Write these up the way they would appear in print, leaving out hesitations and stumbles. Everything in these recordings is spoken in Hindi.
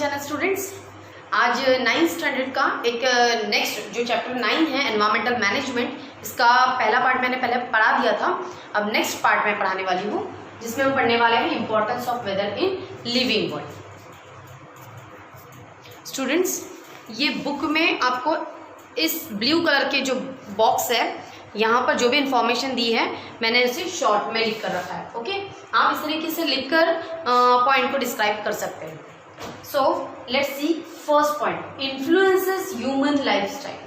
Channel students. आज 9th स्टैंडर्ड का एक नेक्स्ट जो चैप्टर 9 है एनवायरमेंटल मैनेजमेंट, इसका पहला पार्ट मैंने पहले पढ़ा दिया था। अब नेक्स्ट पार्ट मैं पढ़ाने वाली हूँ जिसमें हम पढ़ने वाले हैं importance of weather in living world. Students, ये बुक में आपको इस ब्लू कलर के जो बॉक्स है यहाँ पर जो भी इंफॉर्मेशन दी है मैंने इसे शॉर्ट में लिख कर रखा है। ओके, आप इस तरीके से लिखकर पॉइंट को डिस्क्राइब कर सकते हैं। So let's see first point, influences human lifestyle.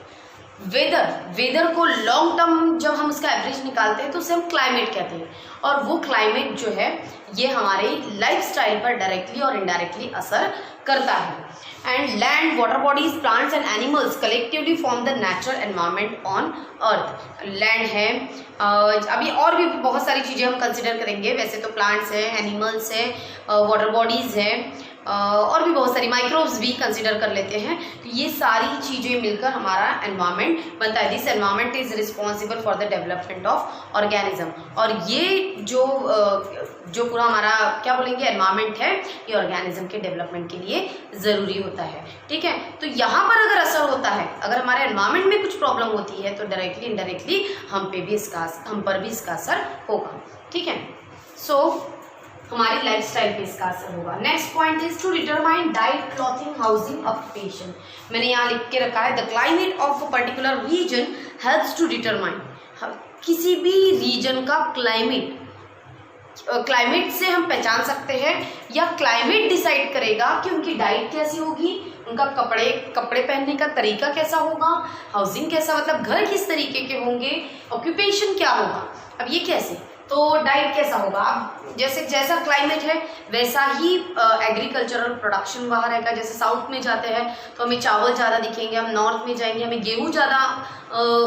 Weather को लॉन्ग टर्म जब हम उसका एवरेज निकालते हैं तो उसे हम क्लाइमेट कहते हैं, और वो क्लाइमेट जो है ये हमारे लाइफस्टाइल पर डायरेक्टली और इनडायरेक्टली असर करता है। And land, water bodies, plants and animals collectively form the natural environment on earth. Land है, अभी और भी बहुत सारी चीज़ें हम कंसिडर करेंगे। वैसे तो प्लांट्स है, एनिमल्स है, वाटर बॉडीज़ है, और भी बहुत सारी माइक्रोब्स भी कंसिडर कर लेते हैं। तो ये सारी चीज़ें मिलकर हमारा एनवायरनमेंट बनता है। This environment is responsible for the development of organism. और ये जो पूरा हमारा क्या बोलेंगे एनवायरनमेंट है, ये ऑर्गेनिज्म के डेवलपमेंट के लिए ज़रूरी होता है। ठीक है, तो यहाँ पर अगर असर होता है, अगर हमारे एनवायरनमेंट में कुछ प्रॉब्लम होती है तो डायरेक्टली इनडायरेक्टली हम पर भी इसका असर होगा। ठीक है, सो हमारी लाइफस्टाइल पे इसका असर होगा। Next point is to determine diet, clothing, housing, occupation. मैंने यहाँ लिख के रखा है the climate of a particular region helps to determine. किसी भी रीजन का क्लाइमेट से हम पहचान सकते हैं, या क्लाइमेट डिसाइड करेगा कि उनकी डाइट कैसी होगी, उनका कपड़े पहनने का तरीका कैसा होगा, हाउसिंग कैसा, मतलब घर किस तरीके के होंगे, ऑक्यूपेशन क्या होगा। अब ये कैसे, तो डाइट कैसा होगा, अब जैसा क्लाइमेट है वैसा ही एग्रीकल्चरल प्रोडक्शन वहाँ रहेगा। जैसे साउथ में जाते हैं तो हमें चावल ज़्यादा दिखेंगे, हम नॉर्थ में जाएंगे हमें गेहूँ ज़्यादा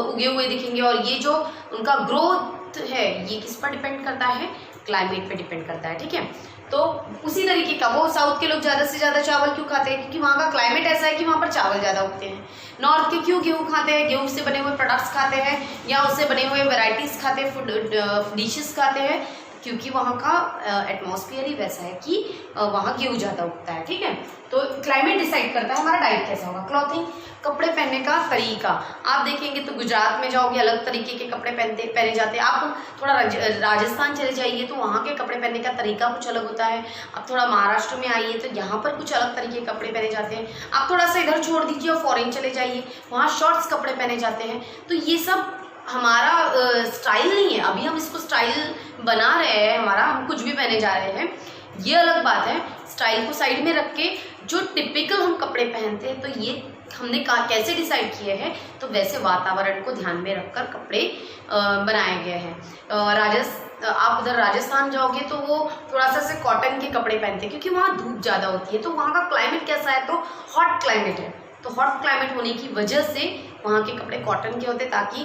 उगे हुए दिखेंगे। और ये जो उनका ग्रोथ है ये किस पर डिपेंड करता है, क्लाइमेट पे डिपेंड करता है। ठीक है, तो उसी तरीके का वो साउथ के लोग ज़्यादा से ज़्यादा चावल क्यों खाते हैं, क्योंकि वहाँ का क्लाइमेट ऐसा है कि वहाँ पर चावल ज़्यादा उगते हैं। नॉर्थ के क्यों गेहूँ खाते हैं, गेहूँ से बने हुए प्रोडक्ट्स खाते हैं, या उससे बने हुए वेराइटीज़ खाते हैं, फूड डिशेस खाते हैं, क्योंकि वहाँ का एटमॉस्फेयर ही वैसा है कि वहाँ गेहूँ ज़्यादा उगता है। ठीक है, तो क्लाइमेट डिसाइड करता है हमारा डाइट कैसा होगा। क्लॉथिंग, कपड़े पहनने का तरीका, आप देखेंगे तो गुजरात में जाओगे अलग तरीके के कपड़े पहने जाते हैं। आप थोड़ा राजस्थान चले जाइए तो वहाँ के कपड़े पहनने का तरीका कुछ अलग होता है। आप थोड़ा महाराष्ट्र में आइए तो यहाँ पर कुछ अलग तरीके के कपड़े पहने जाते हैं। आप थोड़ा सा इधर छोड़ दीजिए और फॉरेन चले जाइए, वहाँ शॉर्ट्स कपड़े पहने जाते हैं। तो ये सब हमारा स्टाइल नहीं है, अभी हम इसको स्टाइल बना रहे हैं हमारा, हम कुछ भी पहने जा रहे हैं, ये अलग बात है। स्टाइल को साइड में रख के जो टिपिकल हम कपड़े पहनते हैं तो ये हमने कैसे डिसाइड किए हैं, तो वैसे वातावरण को ध्यान में रखकर कपड़े बनाए गए हैं। आप उधर राजस्थान जाओगे तो वो थोड़ा सा से कॉटन के कपड़े पहनते हैं क्योंकि वहाँ धूप ज़्यादा होती है। तो वहाँ का क्लाइमेट कैसा है, तो हॉट क्लाइमेट है, तो हॉट क्लाइमेट होने की वजह से वहाँ के कपड़े कॉटन के होते हैं ताकि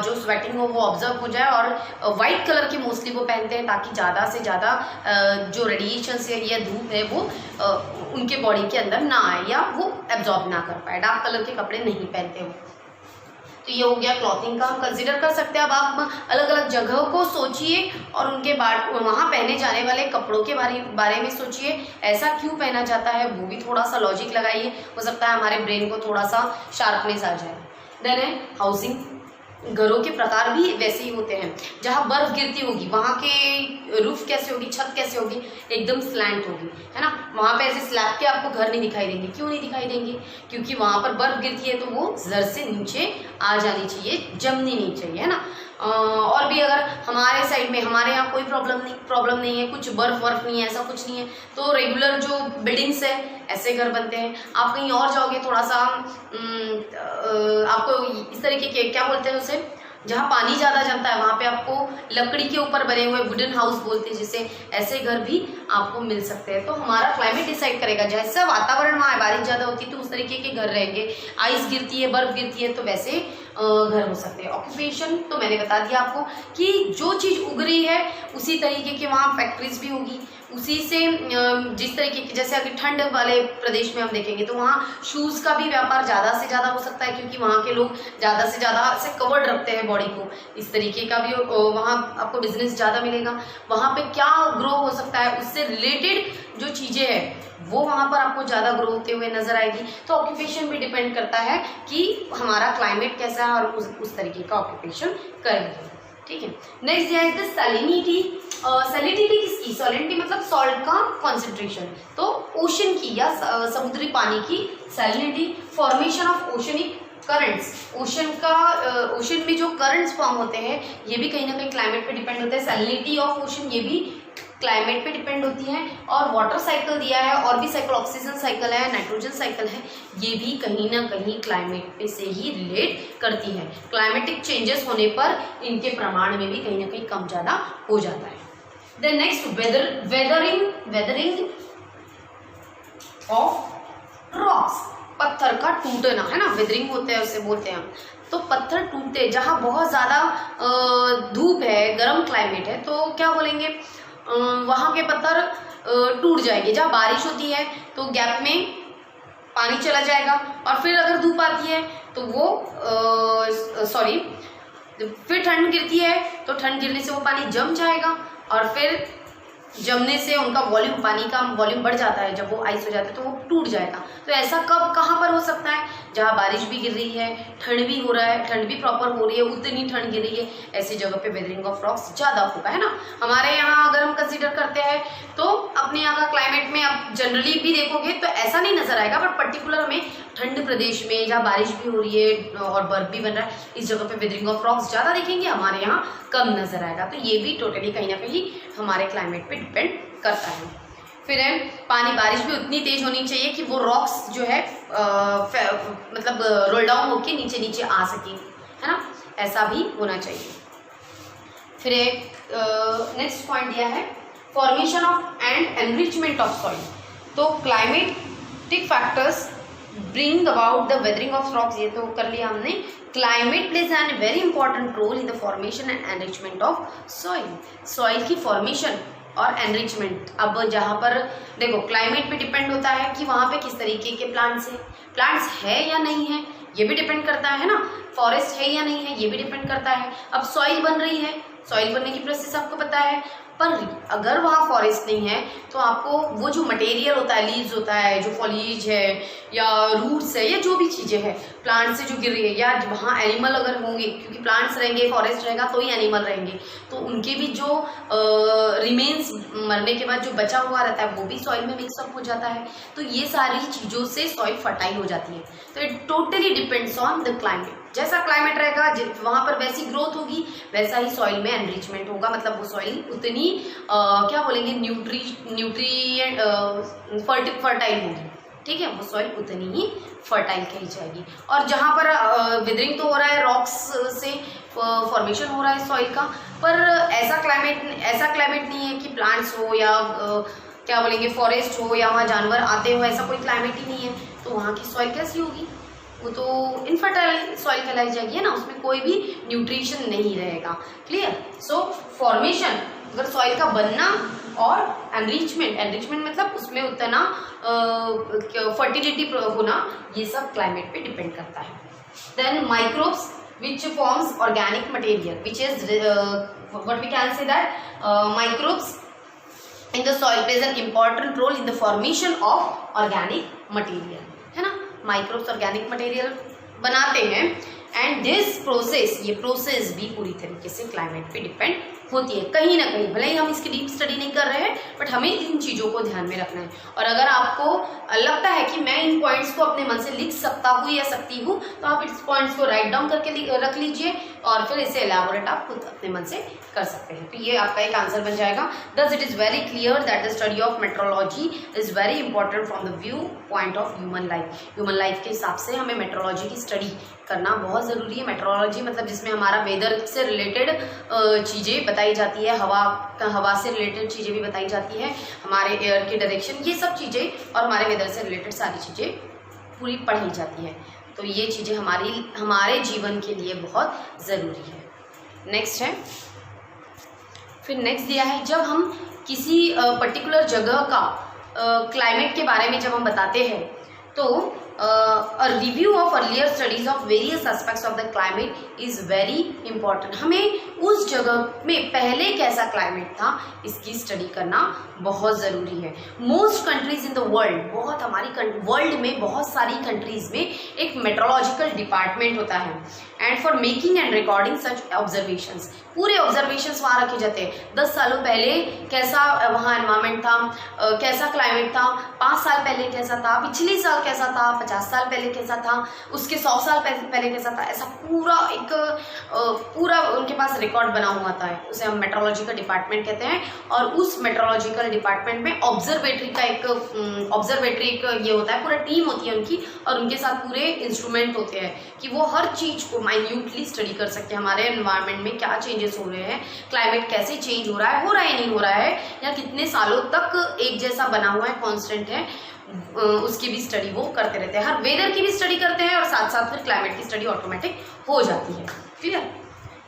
जो स्वेटिंग हो वो ऑब्जर्व हो जाए। और वाइट कलर के मोस्टली वो पहनते हैं ताकि ज़्यादा से ज़्यादा जो रेडिएशन से या धूप है वो उनके बॉडी के अंदर ना आए या वो एब्जॉर्ब ना कर पाए। डार्क कलर के कपड़े नहीं पहनते वो। तो ये हो गया क्लॉथिंग का, हम कंसिडर कर सकते हैं। अब आप अलग अलग जगहों को सोचिए और उनके बाद वहाँ पहने जाने वाले कपड़ों के बारे में सोचिए, ऐसा क्यों पहना जाता है, वो भी थोड़ा सा लॉजिक लगाइए, हो सकता है हमारे ब्रेन को थोड़ा सा शार्पनेस आ जाए। देन है हाउसिंग, घरों के प्रकार भी वैसे ही होते हैं। जहाँ बर्फ गिरती होगी वहाँ के रूफ कैसे होगी, छत कैसे होगी, एकदम स्लैंट होगी, है ना। वहाँ पे ऐसे स्लैब के आपको घर नहीं दिखाई देंगे। क्यों नहीं दिखाई देंगे, क्योंकि वहाँ पर बर्फ गिरती है तो वो जड़ से नीचे आ जानी चाहिए, जमनी नहीं चाहिए, है ना। और भी अगर हमारे साइड में, हमारे यहाँ कोई प्रॉब्लम नहीं है, कुछ बर्फ नहीं है, ऐसा कुछ नहीं है, तो रेगुलर जो बिल्डिंग्स है ऐसे घर बनते हैं। आप कहीं और जाओगे थोड़ा सा आपको इस तरीके के क्या बोलते हैं उसे, जहाँ पानी ज़्यादा जमता है वहाँ पे आपको लकड़ी के ऊपर बने हुए वुडन हाउस बोलते हैं जिसे, ऐसे घर भी आपको मिल सकते हैं। तो हमारा क्लाइमेट डिसाइड करेगा, जैसा वातावरण वहाँ बारिश ज़्यादा होती है तो उस तरीके के घर रहेंगे, आइस गिरती है, बर्फ गिरती है तो वैसे घर हो सकते हैं। ऑक्यूपेशन तो मैंने बता दिया आपको कि जो चीज़ उग रही है उसी तरीके के वहाँ फैक्ट्रीज भी होगी, उसी से जिस तरीके की, जैसे अगर ठंड वाले प्रदेश में हम देखेंगे तो वहाँ शूज़ का भी व्यापार ज़्यादा से ज़्यादा हो सकता है, क्योंकि वहाँ के लोग ज़्यादा से ज़्यादा से कवर्ड रखते हैं बॉडी को, इस तरीके का भी वहाँ आपको बिजनेस ज़्यादा मिलेगा। वहाँ पे क्या ग्रो हो सकता है, उससे रिलेटेड जो चीज़ें हैं वो वहाँ पर आपको ज़्यादा ग्रो होते हुए नजर आएगी। तो ऑक्यूपेशन भी डिपेंड करता है कि हमारा क्लाइमेट कैसा है और उस तरीके का ऑक्यूपेशन करेंगे। ठीक है, नेक्स्ट दिया है सैलिनिटी। सैलिनिटी किसकी? सैलिनिटी मतलब सॉल्ट का कॉन्सेंट्रेशन, तो ओशन की या समुद्री पानी की salinity. Formation of oceanic currents, ocean में जो करंट्स फॉर्म होते हैं ये भी कहीं ना कहीं क्लाइमेट पे डिपेंड होते हैं। सैलिनिटी ऑफ ओशन ये भी क्लाइमेट पे डिपेंड होती है। और वाटर साइकिल दिया है, और भी साइकिल, ऑक्सीजन साइकिल है, नाइट्रोजन साइकिल है, ये भी कहीं ना कहीं क्लाइमेट पे से ही रिलेट करती है। क्लाइमेटिक चेंजेस होने पर इनके प्रमाण में भी कहीं ना कहीं कम ज़्यादा हो जाता है। Then next weathering of rocks, पत्थर का टूटना है ना, वेदरिंग होते हैं उसे बोलते हैं हम। तो पत्थर टूटते, जहाँ बहुत ज़्यादा धूप है, गर्म क्लाइमेट है, तो क्या बोलेंगे, वहाँ के पत्थर टूट जाएंगे। जहाँ बारिश होती है तो गैप में पानी चला जाएगा, और फिर अगर धूप आती है तो वो फिर ठंड गिरती है तो ठंड गिरने से वो पानी जम जाएगा, और फिर जमने से उनका वॉल्यूम, पानी का वॉल्यूम बढ़ जाता है, जब वो आइस हो जाता है तो वो टूट जाएगा। तो ऐसा कब कहाँ पर हो सकता है? जहाँ बारिश भी गिर रही है, ठंड भी हो रहा है, ठंड भी प्रॉपर हो रही है, उतनी ठंड गिर रही है, ऐसी जगह पे वेदरिंग ऑफ रॉक्स ज़्यादा होगा, है ना। हमारे यहाँ अगर हम कंसिडर करते हैं तो अपने यहाँ का क्लाइमेट में आप जनरली भी देखोगे तो ऐसा नहीं नजर आएगा, बट पर्टिकुलर हमें ठंड प्रदेश में जहाँ बारिश भी हो रही है और बर्फ भी बन रहा है, इस जगह पे वेदरिंग ऑफ रॉक्स ज़्यादा देखेंगे, हमारे यहाँ कम नजर आएगा। तो ये भी टोटली कहीं ना कहीं हमारे क्लाइमेट पे डिपेंड करता है। फिर है पानी, बारिश भी उतनी तेज होनी चाहिए कि वो रॉक्स जो है मतलब रोल डाउन होके नीचे नीचे आ सके, है ना, ऐसा भी होना चाहिए। फिर एक नेक्स्ट पॉइंट दिया है formation of and enrichment of soil. तो climatic factors bring about the weathering of rocks, ये तो कर लिया हमने। Climate plays an very important role in the formation and enrichment of soil. Soil की फॉर्मेशन और एनरिचमेंट, अब जहाँ पर देखो क्लाइमेट पे डिपेंड होता है कि वहाँ पे किस तरीके के प्लांट्स है या नहीं है, ये भी डिपेंड करता है ना। फॉरेस्ट है या नहीं है, ये भी डिपेंड करता है। अब सॉइल बन रही है, सॉइल बनने की प्रोसेस आपको पता है, पर अगर वहाँ फॉरेस्ट नहीं है तो आपको वो जो मटेरियल होता है, लीव्स होता है, जो फॉलीज है या रूट्स है या जो भी चीज़ें हैं प्लांट से जो गिर रही है, या वहाँ एनिमल अगर होंगे, क्योंकि प्लांट्स रहेंगे, फॉरेस्ट रहेगा तो ही एनिमल रहेंगे, तो उनके भी जो रिमेन्स मरने के बाद जो बचा हुआ रहता है वो भी सॉइल में मिक्सअप हो जाता है। तो ये सारी चीज़ों से सॉइल फर्टाइल हो जाती है। तो it totally depends on the climate. जैसा क्लाइमेट रहेगा वहाँ पर वैसी ग्रोथ होगी, वैसा ही सॉइल में एनरिचमेंट होगा, मतलब वो सॉइल उतनी क्या बोलेंगे न्यूट्रिएंट फर्टाइल होगी, ठीक है, वो सॉइल उतनी ही फर्टाइल कही जाएगी। और जहाँ पर विदरिंग तो हो रहा है, रॉक्स से फॉर्मेशन हो रहा है सॉइल का, पर ऐसा क्लाइमेट नहीं है कि प्लांट्स हो या क्या बोलेंगे फॉरेस्ट हो या वहाँ जानवर आते हो, ऐसा कोई क्लाइमेट ही नहीं है, तो वहाँ की सॉइल कैसी होगी? वो तो इनफर्टाइल सॉइल कहलाई जाएगी, है ना, उसमें कोई भी न्यूट्रिशन नहीं रहेगा। क्लियर? सो फॉर्मेशन, अगर सॉइल का बनना, और एनरिचमेंट मतलब उसमें उतना फर्टिलिटी होना, ये सब क्लाइमेट पे डिपेंड करता है। Then microbes which forms organic material, which is what we can say that microbes in the soil plays an important role in the formation of organic material, है ना। माइक्रोब्स ऑर्गेनिक मटेरियल बनाते हैं, एंड दिस प्रोसेस, ये प्रोसेस भी पूरी तरीके से क्लाइमेट पे डिपेंड होती है कहीं ना कहीं। भले ही हम इसकी डीप स्टडी नहीं कर रहे हैं, बट हमें इन चीज़ों को ध्यान में रखना है। और अगर आपको लगता है कि मैं इन पॉइंट्स को अपने मन से लिख सकता हूँ या सकती हूँ, तो आप इस पॉइंट्स को राइट डाउन करके रख लीजिए, और फिर इसे एलैबोरेट आप खुद अपने मन से कर सकते हैं। तो ये आपका एक आंसर बन जाएगा। Thus it is very clear that the study of metrology is very important from the view point of human life. Human life के हिसाब से हमें मेट्रोलॉजी की स्टडी करना बहुत ज़रूरी है। मेट्रोलॉजी मतलब जिसमें हमारा वेदर से रिलेटेड चीज़ें बताई जाती है, हवा से रिलेटेड चीज़ें भी बताई जाती है, हमारे एयर की डायरेक्शन, ये सब चीज़ें, और हमारे वेदर से रिलेटेड सारी चीज़ें पूरी पढ़ी जाती है। तो ये चीज़ें हमारे जीवन के लिए बहुत ज़रूरी है। नेक्स्ट है फिर नेक्स्ट दिया है, जब हम किसी पर्टिकुलर जगह का क्लाइमेट के बारे में जब हम बताते हैं तो a review of earlier studies of various aspects of the climate is very important। हमें उस जगह में पहले कैसा क्लाइमेट था इसकी स्टडी करना बहुत ज़रूरी है। Most countries in the world, बहुत हमारी वर्ल्ड में बहुत सारी कंट्रीज में एक मेट्रोलॉजिकल डिपार्टमेंट होता है and for making and recording such observations, पूरे ऑब्जर्वेशंस वहाँ रखे जाते हैं। 10 सालों पहले कैसा वहाँ एनवायरमेंट था, कैसा क्लाइमेट था, 5 साल पहले कैसा था, पिछले साल कैसा था, 50 साल पहले कैसा था, उसके 100 साल पहले कैसा था, ऐसा पूरा एक पूरा उनके पास रिकॉर्ड बना हुआ था। उसे हम मेट्रोलॉजिकल डिपार्टमेंट कहते हैं। और उस मेट्रोलॉजिकल डिपार्टमेंट में ऑब्जर्वेटरी का एक ये होता है, पूरा टीम होती है उनकी, और उनके साथ पूरे इंस्ट्रूमेंट होते हैं कि वो हर चीज़ को माइन्यूटली स्टडी कर सकते हैं। हमारे एनवायरनमेंट में क्या चेंजेस हो रहे हैं, क्लाइमेट कैसे चेंज हो रहा है नहीं हो रहा है, या कितने सालों तक एक जैसा बना हुआ है, कॉन्स्टेंट है, उसकी भी स्टडी वो करते रहते हैं। हर वेदर की भी स्टडी करते हैं और साथ साथ फिर क्लाइमेट की स्टडी ऑटोमेटिक हो जाती है। Clear?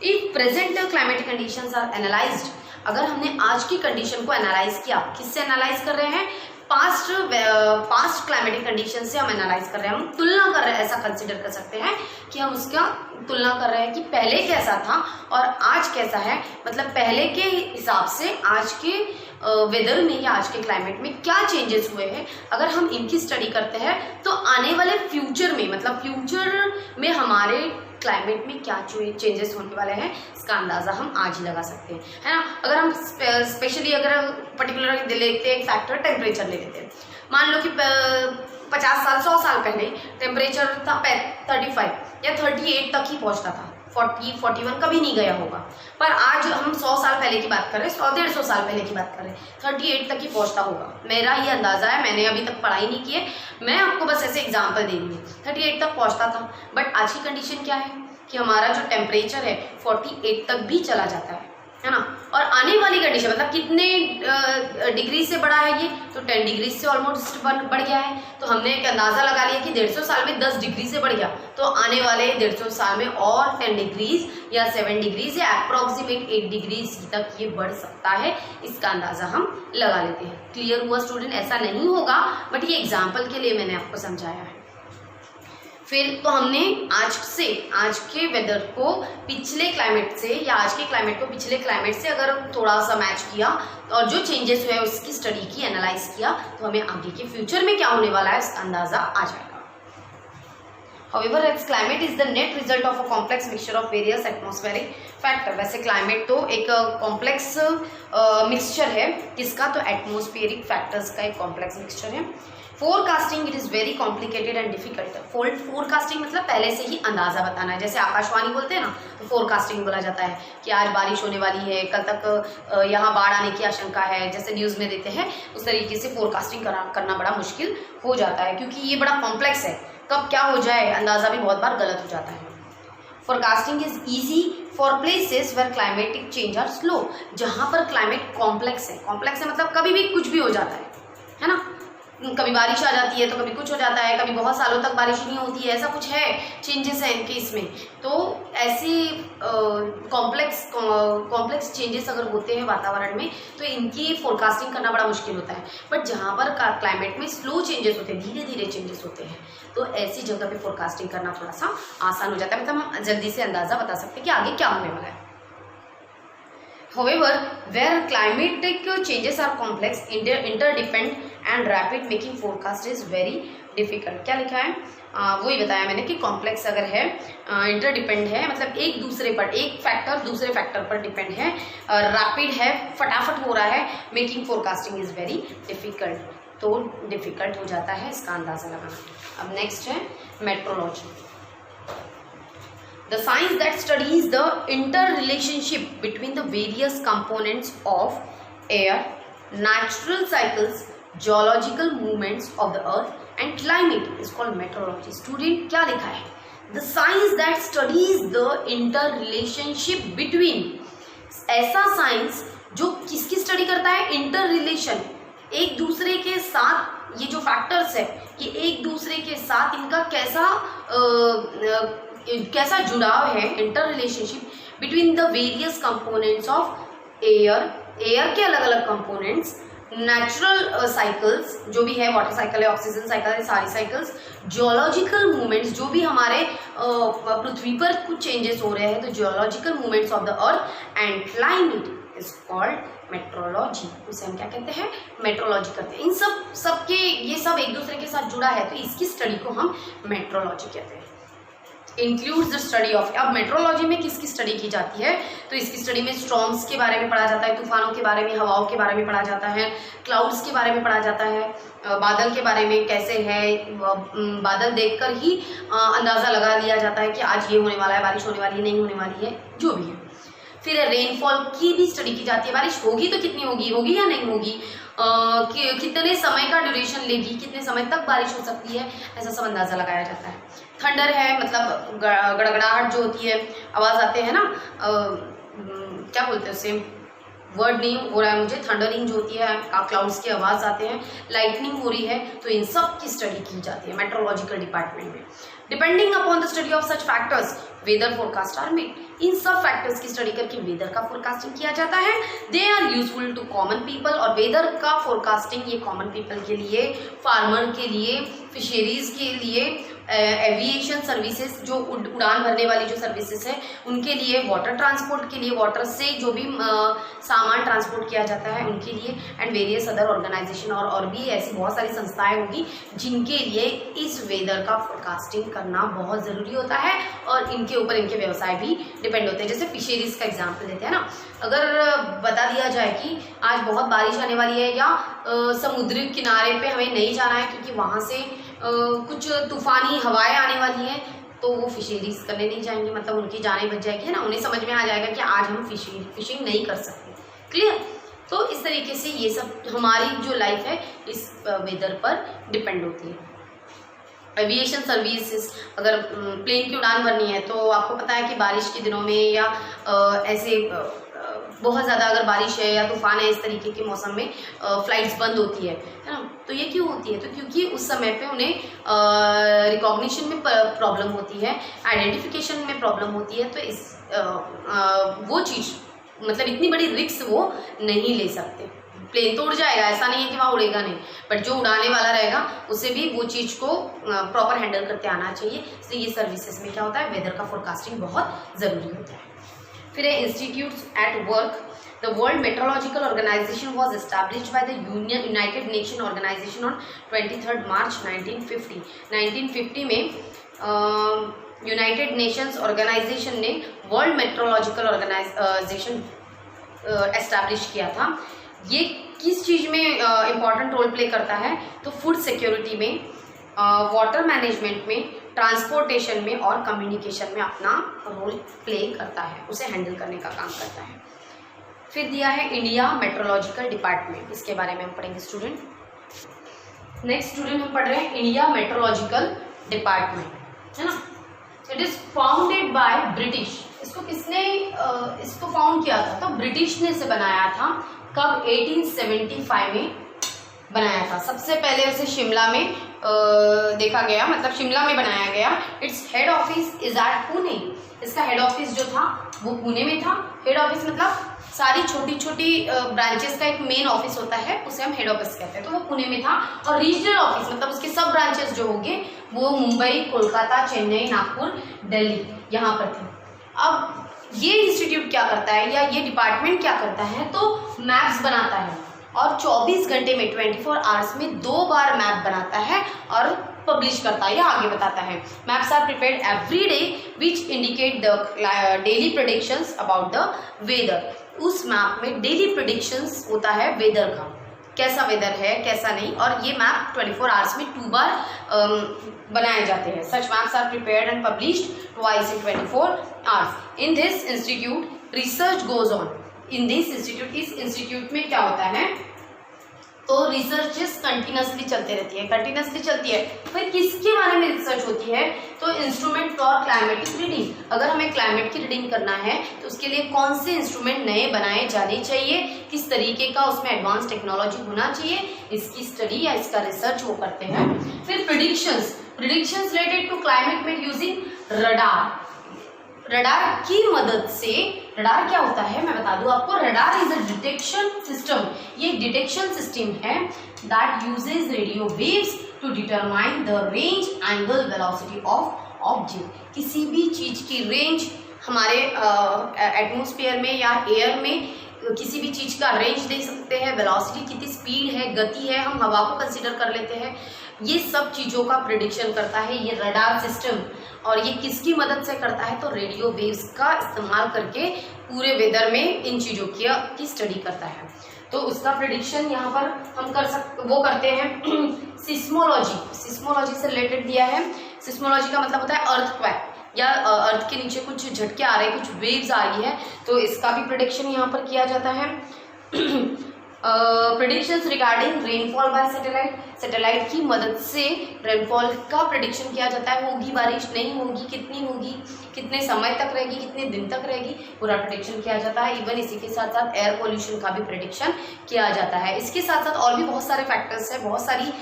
If present climatic conditions are analysed, अगर हमने आज की कंडीशन को एनालाइज किया, किससे एनालाइज कर रहे हैं, पास्ट क्लाइमेटिक कंडीशन से हम एनालाइज कर रहे हैं, हम तुलना कर रहे हैं, ऐसा कंसिडर कर सकते हैं कि हम उसका तुलना कर रहे हैं कि पहले कैसा था और आज कैसा है। मतलब पहले के हिसाब से आज के वेदर में या आज के क्लाइमेट में क्या चेंजेस हुए हैं। अगर हम इनकी स्टडी करते हैं तो आने वाले फ्यूचर में, मतलब फ्यूचर में हमारे क्लाइमेट में क्या चेंजेस होने वाले हैं इसका अंदाज़ा हम आज ही लगा सकते हैं, है ना। अगर हम स्पेशली अगर पर्टिकुलर लेते हैं फैक्टर, टेम्परेचर ले लेते हैं। मान लो कि 50 साल 100 साल पहले टेम्परेचर था 35 या 38 तक ही पहुंचता था, 40-41 कभी नहीं गया होगा। पर आज हम 100 साल पहले की बात कर रहे हैं, 100-150 साल पहले की बात कर रहे हैं, 38 तक ही पहुंचता होगा। मेरा ये अंदाज़ा है, मैंने अभी तक पढ़ाई नहीं की है, मैं आपको बस ऐसे एग्जांपल दे रही हूँ। 38 तक पहुंचता था, बट आज की कंडीशन क्या है कि हमारा जो टेम्परेचर है 48 तक भी चला जाता है ना। और आने वाली कंडीशन मतलब कितने डिग्री से बढ़ा है ये, तो 10 डिग्री से ऑलमोस्ट बढ़ गया है। तो हमने एक अंदाज़ा लगा लिया कि 150 साल में 10 डिग्री से बढ़ गया, तो आने वाले 150 साल में और 10 डिग्रीज या 7 डिग्रीज या अप्रॉक्सीमेट 8 डिग्रीज तक ये बढ़ सकता है, इसका अंदाज़ा हम लगा लेते हैं। क्लियर हुआ स्टूडेंट? ऐसा नहीं होगा, बट ये एग्जाम्पल के लिए मैंने आपको समझाया है। फिर तो हमने आज के वेदर को पिछले क्लाइमेट से या आज के क्लाइमेट को पिछले क्लाइमेट से अगर थोड़ा सा मैच किया और जो चेंजेस हुए उसकी स्टडी की, एनालाइज किया, तो हमें आगे के फ्यूचर में क्या होने वाला है इसका अंदाजा आ जाएगा। However, its climate is the net result of a complex mixture of various atmospheric factor। वैसे क्लाइमेट तो एक कॉम्प्लेक्स मिक्सचर है, किसका? तो एटमोस्फेरिक फैक्टर्स का एक कॉम्प्लेक्स मिक्सचर है। Forecasting it is very complicated and difficult. Forecasting मतलब पहले से ही अंदाज़ा बताना है, जैसे आकाशवाणी बोलते हैं ना, तो फोरकास्टिंग बोला जाता है कि आज बारिश होने वाली है, कल तक यहाँ बाढ़ आने की आशंका है, जैसे न्यूज़ में देते हैं, उस तरीके से फोरकास्टिंग करना बड़ा मुश्किल हो जाता है, क्योंकि ये बड़ा कॉम्प्लेक्स है, कब क्या हो जाए अंदाज़ा भी बहुत बार गलत हो जाता है। Forecasting is easy for places where climatic change are slow. जहाँ पर क्लाइमेट कॉम्प्लेक्स है मतलब कभी भी कुछ भी हो जाता है ना। कभी बारिश आ जाती है तो कभी कुछ हो जाता है, कभी बहुत सालों तक बारिश नहीं होती है, ऐसा कुछ है, चेंजेस है इनके इसमें। तो ऐसी कॉम्प्लेक्स चेंजेस अगर होते हैं वातावरण में तो इनकी फोरकास्टिंग करना बड़ा मुश्किल होता है। बट जहाँ पर क्लाइमेट में स्लो चेंजेस होते हैं, धीरे धीरे चेंजेस होते हैं, तो ऐसी जगह पे फोरकास्टिंग करना थोड़ा सा आसान हो जाता है, मतलब हम जल्दी से अंदाज़ा बता सकते हैं कि आगे क्या होने वाला है। However, where climatic changes are complex, interdependent and rapid, making forecast is very difficult। क्या लिखा है? वही बताया मैंने कि कॉम्प्लेक्स अगर है, इंटरडिपेंड है, मतलब एक दूसरे पर, एक फैक्टर दूसरे फैक्टर पर डिपेंड है, रैपिड है, फटाफट हो रहा है, making forecasting is very difficult, तो डिफिकल्ट हो जाता है इसका अंदाज़ा लगाना। अब नेक्स्ट है metrology. The science that studies the interrelationship between the various components of air, natural cycles, geological movements of the earth and climate is called meteorology। Student क्या लिखा है? The science that studies the interrelationship between, ऐसा साइंस जो किसकी स्टडी करता है? इंटररिलेशन, एक दूसरे के साथ ये जो फैक्टर्स है कि एक दूसरे के साथ इनका कैसा जुड़ाव है, inter relationship between the various components of air के अलग अलग कंपोनेंट्स, नेचुरल साइकिल्स जो भी है, वाटर साइकिल है, ऑक्सीजन साइकिल है, सारी साइकिल्स, जियोलॉजिकल मूवमेंट्स जो भी हमारे पृथ्वी पर कुछ चेंजेस हो रहे हैं, तो geological movements of the earth and climate is called metrology. उसे हम क्या कहते हैं? मेट्रोलॉजी करते हैं। इन सबके ये सब एक दूसरे के साथ जुड़ा है, तो इसकी स्टडी को हम मेट्रोलॉजी कहते हैं। इंक्लूड्स द स्टडी ऑफ, अब मेट्रोलॉजी में किसकी स्टडी की जाती है? तो इसकी स्टडी में स्टॉर्म्स के बारे में पढ़ा जाता है, तूफानों के बारे में, हवाओं के बारे में पढ़ा जाता है, क्लाउड्स के बारे में पढ़ा जाता है, बादल के बारे में कैसे है, बादल देखकर ही अंदाज़ा लगा लिया जाता है कि आज ये होने वाला है, बारिश होने वाली है, नहीं होने वाली है, जो भी है। फिर रेनफॉल की भी स्टडी की जाती है, बारिश होगी तो कितनी होगी या नहीं होगी, कितने समय का ड्यूरेशन लेगी, कितने समय तक बारिश हो सकती है, ऐसा सब अंदाज़ा लगाया जाता है। थंडर है, मतलब गड़गड़ाहट जो होती है, आवाज़ आते हैं ना, क्या बोलते हैं उसे, वर्ड नहीं हो रहा है मुझे, थंडरिंग जो होती है, क्लाउड्स की आवाज़ आते हैं, लाइटनिंग हो रही है, तो इन सब की स्टडी की जाती है मेट्रोलॉजिकल डिपार्टमेंट में। Depending upon the study of such factors weather forecast are made, इन सब फैक्टर्स की स्टडी करके वेदर का फोरकास्टिंग किया जाता है। They are useful to common people, और वेदर का फोरकास्टिंग ये कॉमन पीपल के लिए, फार्मर के लिए, फिशरीज के लिए, एविएशन सर्विसेज जो उड़ान भरने वाली जो सर्विसेज है उनके लिए, वाटर ट्रांसपोर्ट के लिए, वाटर से जो भी सामान ट्रांसपोर्ट किया जाता है उनके लिए, एंड वेरियस अदर ऑर्गेनाइजेशन, और भी ऐसी बहुत सारी संस्थाएं होंगी जिनके लिए इस वेदर का फोरकास्टिंग करना बहुत ज़रूरी होता है, और इनके ऊपर इनके व्यवसाय भी डिपेंड होते हैं। जैसे फिशरीज का एग्जाम्पल लेते हैं ना, अगर बता दिया जाए कि आज बहुत बारिश आने वाली है, या समुद्री किनारे पे हमें नहीं जाना है क्योंकि वहाँ से कुछ तूफानी हवाएं आने वाली हैं, तो वो फिशरीज करने नहीं जाएंगे, मतलब उनकी जानें बच जाएगी, है ना, उन्हें समझ में आ जाएगा कि आज हम फिशिंग नहीं कर सकते। क्लियर? तो इस तरीके से ये सब हमारी जो लाइफ है इस वेदर पर डिपेंड होती है। एविएशन सर्विसेज, अगर प्लेन की उड़ान भरनी है तो आपको पता है कि बारिश के दिनों में या ऐसे बहुत ज़्यादा अगर बारिश है या तूफान है, इस तरीके के मौसम में फ्लाइट्स बंद होती है ना। तो ये क्यों होती है? तो क्योंकि उस समय पे उन्हें रिकॉग्निशन में प्रॉब्लम होती है, आइडेंटिफिकेशन में प्रॉब्लम होती है, तो इस वो चीज़, मतलब इतनी बड़ी रिस्क वो नहीं ले सकते। प्लेन तो उड़ जाएगा, ऐसा नहीं है कि वहाँ उड़ेगा नहीं, बट जो उड़ाने वाला रहेगा उसे भी वो चीज़ को प्रॉपर हैंडल करते आना चाहिए। इसलिए ये सर्विसेज में क्या होता है, वेदर का फोरकास्टिंग बहुत ज़रूरी होता है। फिर है institutes at work. The World Meteorological Organisation was established by the United Nation Organisation on 23 March 1950। 1950 में यूनाइटेड नेशंस ऑर्गेनाइजेशन ने वर्ल्ड मेट्रोलॉजिकल ऑर्गेनाइजेशन एस्टैब्लिश किया था। ये किस चीज़ में इम्पॉर्टेंट रोल प्ले करता है? तो फूड सिक्योरिटी में, वाटर मैनेजमेंट में, ट्रांसपोर्टेशन में और कम्युनिकेशन में अपना रोल प्ले करता है, उसे हैंडल करने का काम करता है। फिर दिया है इंडिया मेट्रोलॉजिकल डिपार्टमेंट, इसके बारे में हम पढ़ेंगे स्टूडेंट। नेक्स्ट स्टूडेंट हम पढ़ रहे हैं इंडिया मेट्रोलॉजिकल डिपार्टमेंट, है ना। It is founded by British. इसको किसने इसको फाउंड किया था? तो ब्रिटिश ने इसे बनाया था। कब? 1875 में बनाया था। सबसे पहले उसे शिमला में देखा गया, मतलब शिमला में बनाया गया। Its head office is at Pune. इसका हेड ऑफिस जो था वो पुणे में था। हेड ऑफिस मतलब सारी छोटी छोटी ब्रांचेस का एक मेन ऑफिस होता है, उसे हम हेड ऑफिस कहते हैं, तो वो पुणे में था। और रीजनल ऑफिस मतलब उसके सब ब्रांचेस जो होंगे वो मुंबई, कोलकाता, चेन्नई, नागपुर, दिल्ली, यहाँ पर थे। अब ये इंस्टीट्यूट क्या करता है, या ये डिपार्टमेंट क्या करता है? तो मैप्स बनाता है, और 24 घंटे में 24 आवर्स में 2 बार मैप बनाता है और पब्लिश करता है या आगे बताता है। Maps are prepared every day which indicate the daily predictions about the weather. उस मैप में डेली प्रेडिक्शंस होता है वेदर का, कैसा वेदर है कैसा नहीं, और ये मैप 24 आवर्स में 2 बार बनाए जाते हैं। Such maps are prepared and published twice in 24 hours. In this institute research goes on. In this institute, इस इंस्टीट्यूट में क्या होता है? तो रिसर्चेस कंटिन्यूसली चलते रहती है, कंटिन्यूसली चलती है। फिर किसके बारे में रिसर्च होती है? तो इंस्ट्रूमेंट फॉर क्लाइमेटिक रीडिंग। अगर हमें क्लाइमेट की रीडिंग करना है तो उसके लिए कौन से इंस्ट्रूमेंट नए बनाए जाने चाहिए, किस तरीके का उसमें एडवांस टेक्नोलॉजी होना चाहिए, इसकी स्टडी या इसका रिसर्च वो करते हैं। फिर predictions related to climate made using radar. Radar की मदद से, रडार क्या होता है मैं बता दूं आपको, radar is a detection system, ये डिटेक्शन सिस्टम है that uses radio waves to determine the range, angle, velocity of object. किसी भी चीज की रेंज, हमारे एटमॉस्फेयर में या एयर में किसी भी चीज का रेंज दे सकते हैं, वेलोसिटी कितनी स्पीड है, गति है, हम हवा को कंसीडर कर लेते हैं, ये सब चीजों का प्रिडिक्शन करता है ये रडार सिस्टम। और ये किसकी मदद से करता है, तो रेडियो वेव्स का इस्तेमाल करके पूरे वेदर में इन चीजों की स्टडी करता है। तो उसका प्रिडिक्शन यहाँ पर हम वो करते हैं सिस्मोलॉजी, सिस्मोलॉजी से रिलेटेड दिया है। सिस्मोलॉजी का मतलब होता है अर्थक्वेक, या अर्थ के नीचे कुछ झटके आ रहे हैं, कुछ वेव्स आ रही है, तो इसका भी प्रिडिक्शन यहाँ पर किया जाता है। Predictions regarding rainfall by satellite, satellite की मदद से रेनफॉल का प्रिडिक्शन किया जाता है, होगी बारिश, नहीं होगी, कितनी होगी, कितने समय तक रहेगी, कितने दिन तक रहेगी, पूरा प्रिडिक्शन किया जाता है। इवन इसी के साथ साथ एयर पोल्यूशन का भी प्रिडिक्शन किया जाता है। इसके साथ साथ और भी बहुत सारे फैक्टर्स हैं, बहुत सारी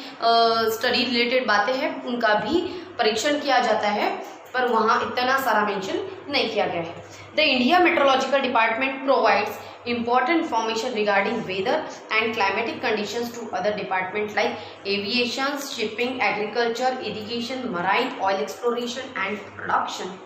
स्टडी रिलेटेड बातें हैं, उनका भी परीक्षण किया जाता है, पर वहाँ इतना सारा मेंशन नहीं किया गया है। The India Meteorological Department provides important information regarding weather and climatic conditions to other departments like aviation, shipping, agriculture, irrigation, marine, oil exploration and production.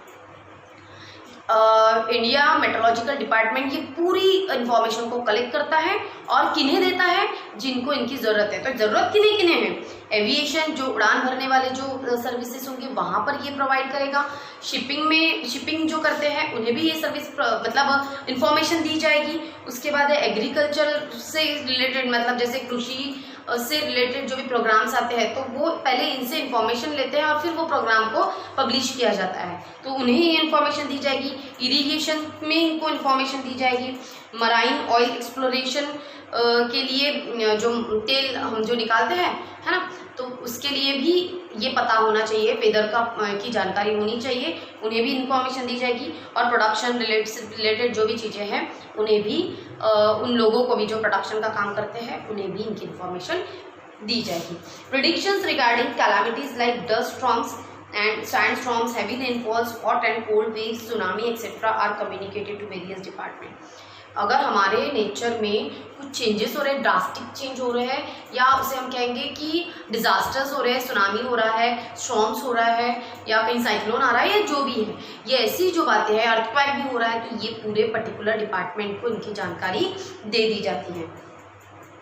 India Meteorological Department ये पूरी इंफॉर्मेशन को कलेक्ट करता है और किन्हें देता है, जिनको इनकी ज़रूरत है। तो ज़रूरत किन्हें किन्हें है, एविएशन, जो उड़ान भरने वाले जो सर्विसेज होंगे वहाँ पर ये प्रोवाइड करेगा। शिपिंग में, शिपिंग जो करते हैं उन्हें भी ये सर्विस मतलब इंफॉर्मेशन दी जाएगी। उसके बाद एग्रीकल्चर से रिलेटेड, मतलब जैसे कृषि से रिलेटेड जो भी प्रोग्राम्स आते हैं, तो वो पहले इनसे इन्फॉर्मेशन लेते हैं और फिर वो प्रोग्राम को पब्लिश किया जाता है, तो उन्हें ये इन्फॉर्मेशन दी जाएगी। इरिगेशन में इनको इन्फॉर्मेशन दी जाएगी। मराइन ऑयल एक्सप्लोरेशन के लिए जो तेल हम जो निकालते हैं, है ना, तो उसके लिए भी ये पता होना चाहिए, वेदर की जानकारी होनी चाहिए, उन्हें भी इन्फॉर्मेशन दी जाएगी। और प्रोडक्शन रिलेटेड जो भी चीज़ें हैं उन्हें भी, उन लोगों को भी जो प्रोडक्शन का काम करते हैं उन्हें भी इनकी इन्फॉर्मेशन दी जाएगी। Predictions regarding calamities like dust storms and sandstorms, heavy rainfalls, hot and cold waves, tsunami etc. are communicated to various departments. अगर हमारे नेचर में कुछ चेंजेस हो रहे हैं, ड्रास्टिक चेंज हो रहे हैं, या उसे हम कहेंगे कि डिजास्टर्स हो रहे हैं, सुनामी हो रहा है, स्टॉर्म्स हो रहा है, या कहीं साइक्लोन आ रहा है, या जो भी है, ये ऐसी जो बातें हैं, अर्थक्वेक भी हो रहा है, तो ये पूरे पर्टिकुलर डिपार्टमेंट को इनकी जानकारी दे दी जाती है।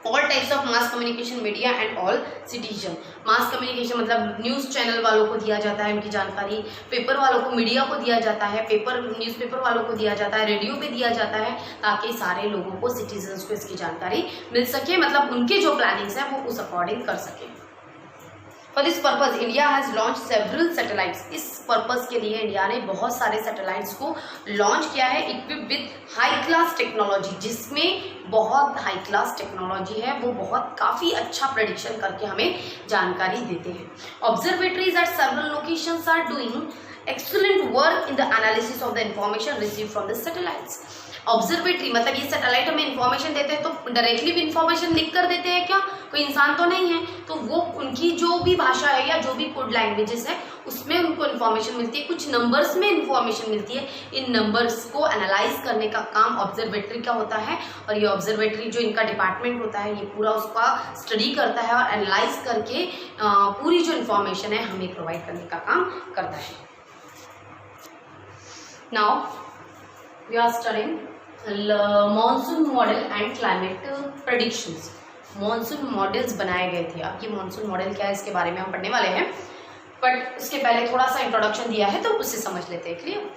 All types of mass communication media and all citizen, mass communication मतलब न्यूज़ चैनल वालों को दिया जाता है उनकी जानकारी, पेपर वालों को, मीडिया को दिया जाता है, न्यूज़पेपर वालों को दिया जाता है, रेडियो पे दिया जाता है, ताकि सारे लोगों को, सिटीजन्स को इसकी जानकारी मिल सके, मतलब उनके जो प्लानिंग्स हैं वो उस अकॉर्डिंग कर सके। For this purpose India has launch several satellites, इस पर्पज़ के लिए इंडिया ने बहुत सारे सैटेलाइट्स को लॉन्च किया है, equipped with high class technology, जिसमें बहुत हाई क्लास टेक्नोलॉजी है, वो बहुत काफ़ी अच्छा प्रेडिक्शन करके हमें जानकारी देते हैं। Observatories at several locations are doing excellent work in the analysis of the information receive from the satellites. Observatory मतलब ये सैटेलाइट हमें इन्फॉर्मेशन देते हैं, तो डायरेक्टली भी इन्फॉर्मेशन लिख कर देते हैं क्या, कोई इंसान तो नहीं है, तो वो उनकी जो भी भाषा है या जो भी कोड लैंग्वेजेस है उसमें उनको इन्फॉर्मेशन मिलती है, कुछ नंबर्स में इन्फॉर्मेशन मिलती है। इन नंबर्स को एनालाइज करने का काम ऑब्जर्वेटरी का होता है, और ये ऑब्जर्वेटरी जो इनका डिपार्टमेंट होता है ये पूरा उसका स्टडी करता है और एनालाइज करके पूरी जो इन्फॉर्मेशन है हमें प्रोवाइड करने का काम करता है। Now we are studying monsoon model and climate predictions. Monsoon models बनाए गए थे, अब ये मॉनसून मॉडल क्या है इसके बारे में हम पढ़ने वाले हैं, बट उसके पहले थोड़ा सा इंट्रोडक्शन दिया है तो उससे समझ लेते हैं। क्लियर?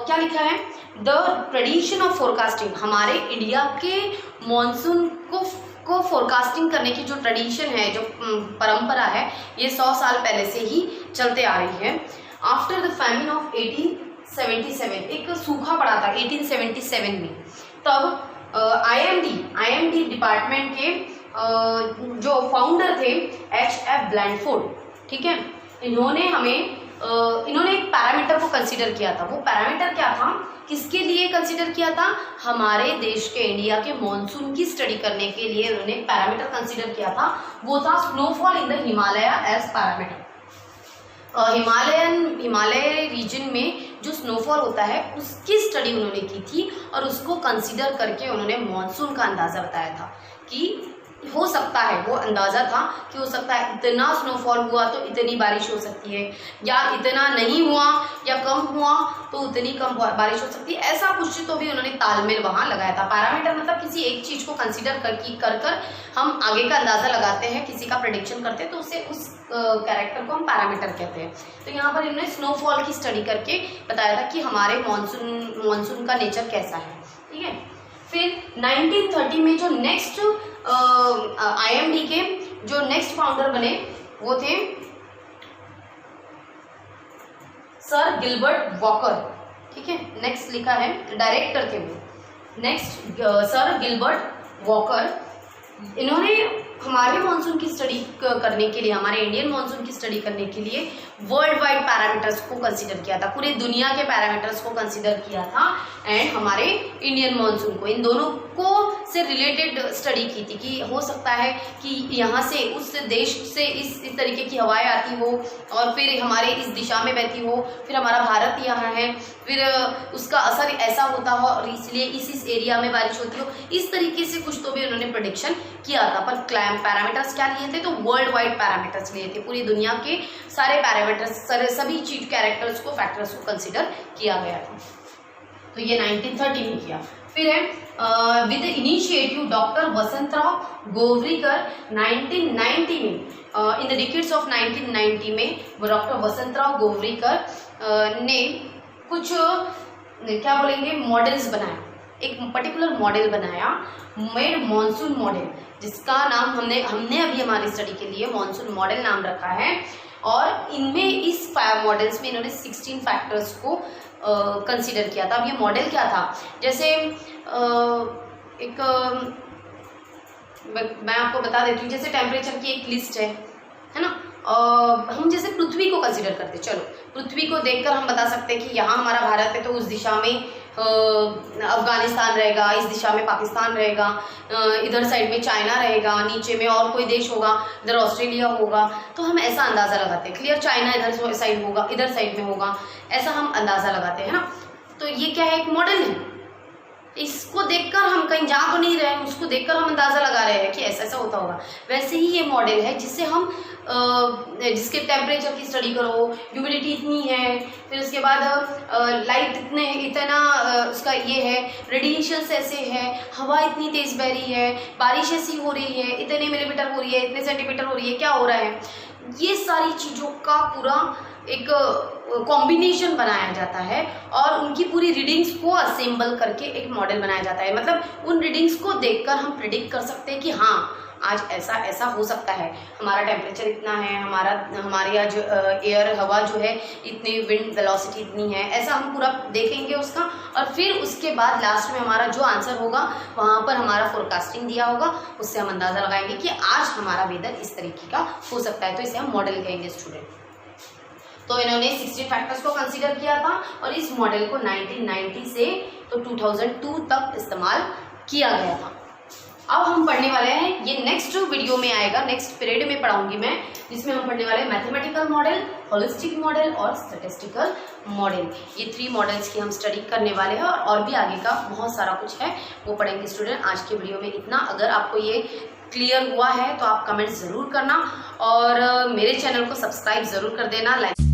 क्या लिखा है, द ट्रेडिशन ऑफ फोरकास्टिंग, हमारे इंडिया के मॉनसून को फोरकास्टिंग करने की जो ट्रेडिशन है, जो परंपरा है, ये 100 साल पहले से ही चलते आ रही है। आफ्टर द फैमिन ऑफ 1877, एक सूखा पड़ा था 1877 में, तब IMD डिपार्टमेंट के जो फाउंडर थे H.F. ब्लैंडफोर्ड, ठीक है, इन्होंने एक पैरामीटर को कंसीडर किया था। वो पैरामीटर क्या था, किसके लिए कंसीडर किया था, हमारे देश के इंडिया के मॉनसून की स्टडी करने के लिए उन्होंने एक पैरामीटर कंसीडर किया था, वो था snowfall in the Himalaya as parameter. Himalaya region में जो स्नोफॉल होता है उसकी स्टडी उन्होंने की थी और उसको कंसीडर करके उन्होंने मॉनसून का अंदाज़ा बताया था कि हो सकता है, वो अंदाज़ा था कि हो सकता है इतना स्नोफॉल हुआ तो इतनी बारिश हो सकती है, या इतना नहीं हुआ या कम हुआ तो उतनी कम बारिश हो सकती है। ऐसा कुछ तो भी उन्होंने तालमेल वहाँ लगाया था। पैरामीटर मतलब किसी एक चीज़ को कंसीडर कर हम आगे का अंदाज़ा लगाते हैं, किसी का प्रेडिक्शन करते हैं, तो उसे उस कैरेक्टर को हम पैरामीटर कहते हैं। तो यहाँ पर इन्होंने स्नोफॉल की स्टडी करके बताया था कि हमारे मानसून का नेचर कैसा है। ठीक है, फिर 1930 में जो नेक्स्ट IMD के जो नेक्स्ट फाउंडर बने वो थे सर गिलबर्ट वॉकर। ठीक है, नेक्स्ट लिखा है, डायरेक्टर थे वो। नेक्स्ट सर गिलबर्ट वॉकर, इन्होंने हमारे मानसून की स्टडी करने के लिए, हमारे इंडियन मानसून की स्टडी करने के लिए वर्ल्ड वाइड पैरामीटर्स को कंसीडर किया था, पूरे दुनिया के पैरामीटर्स को कंसीडर किया था एंड हमारे इंडियन मानसून को, इन दोनों को से रिलेटेड स्टडी की थी कि हो सकता है कि यहाँ से उस देश से इस तरीके की हवाएं आती हो और फिर हमारे इस दिशा में बहती हो, फिर हमारा भारत यहाँ है, फिर उसका असर ऐसा होता हो और इसलिए इस एरिया में बारिश होती हो। इस तरीके से कुछ तो भी उन्होंने प्रेडिक्शन किया था। पर पैरामीटर्स क्या लिए थे, तो वर्ल्ड वाइड पैरामीटर्स लिए थे, पूरी दुनिया के सारे पैरामीटर्स, सभी चीज कैरेक्टर्स को, फैक्टर्स को कंसीडर किया गया था। तो ये 1930 में किया। फिर है with initiative doctor Vasantrao Gowariker 1990 में, इन द डिकेड्स ऑफ 1990 में डॉक्टर वसंतराव गोवरीकर ने कुछ क्या बोलेंगे मॉडल्स बनाया, एक पर्टिकुलर मॉडल बनाया, मेड मॉनसून मॉडल, जिसका नाम हमने अभी हमारी स्टडी के लिए मॉनसून मॉडल नाम रखा है। और इनमें इस 5 मॉडल्स में इन्होंने 16 फैक्टर्स को कंसीडर किया था। अब ये मॉडल क्या था, जैसे एक मैं आपको बता देती हूँ, जैसे टेम्परेचर की एक लिस्ट है ना, हम जैसे पृथ्वी को कंसीडर करते, चलो पृथ्वी को देखकर हम बता सकते हैं कि यहाँ हमारा भारत है तो उस दिशा में अफगानिस्तान रहेगा, इस दिशा में पाकिस्तान रहेगा, इधर साइड में चाइना रहेगा, नीचे में और कोई देश होगा, इधर ऑस्ट्रेलिया होगा, तो हम ऐसा अंदाज़ा लगाते हैं। क्लियर, चाइना इधर साइड होगा, इधर साइड में होगा, ऐसा हम अंदाज़ा लगाते हैं ना। तो ये क्या है, एक मॉडल है, इसको देखकर हम कहीं जा तो नहीं रहे हैं, उसको देखकर हम अंदाज़ा लगा रहे हैं कि ऐसा ऐसा होता होगा। वैसे ही ये मॉडल है जिससे हम जिसके टेम्परेचर की स्टडी करो, ह्यूमिडिटी इतनी है, फिर उसके बाद लाइट इतना उसका ये है, रेडिएशंस ऐसे है, हवा इतनी तेज़ बह रही है, बारिश ऐसी हो रही है, इतने मिलीमीटर हो रही है, इतने सेंटीमीटर हो रही है, क्या हो रहा है, ये सारी चीज़ों का पूरा एक कॉम्बिनेशन बनाया जाता है और उनकी पूरी रीडिंग्स को असेंबल करके एक मॉडल बनाया जाता है। मतलब उन रीडिंग्स को देखकर हम प्रिडिक्ट कर सकते हैं कि हाँ आज ऐसा ऐसा हो सकता है, हमारा टेम्परेचर इतना है, हमारे यहाँ जो एयर हवा जो है इतनी, विंड वेलोसिटी इतनी है, ऐसा हम पूरा देखेंगे उसका। और फिर उसके बाद लास्ट में हमारा जो आंसर होगा वहाँ पर हमारा फोरकास्टिंग दिया होगा, उससे हम अंदाज़ा लगाएंगे कि आज हमारा वेदर इस तरीके का हो सकता है, तो इसे हम मॉडल कहेंगे स्टूडेंट। तो इन्होंने 16 फैक्टर्स को कंसीडर किया था और इस मॉडल को 1990 से तो 2002 तक इस्तेमाल किया गया था। अब हम पढ़ने वाले हैं, ये नेक्स्ट वीडियो में आएगा, नेक्स्ट पीरियड में पढ़ाऊंगी मैं, जिसमें हम पढ़ने वाले हैं मैथमेटिकल मॉडल, होलिस्टिक मॉडल और स्टैटिस्टिकल मॉडल। ये 3 मॉडल्स की हम स्टडी करने वाले हैं और भी आगे का बहुत सारा कुछ है वो पढ़ेंगे स्टूडेंट। आज के वीडियो में इतना। अगर आपको ये क्लियर हुआ है तो आप कमेंट ज़रूर करना और मेरे चैनल को सब्सक्राइब ज़रूर कर देना, लाइक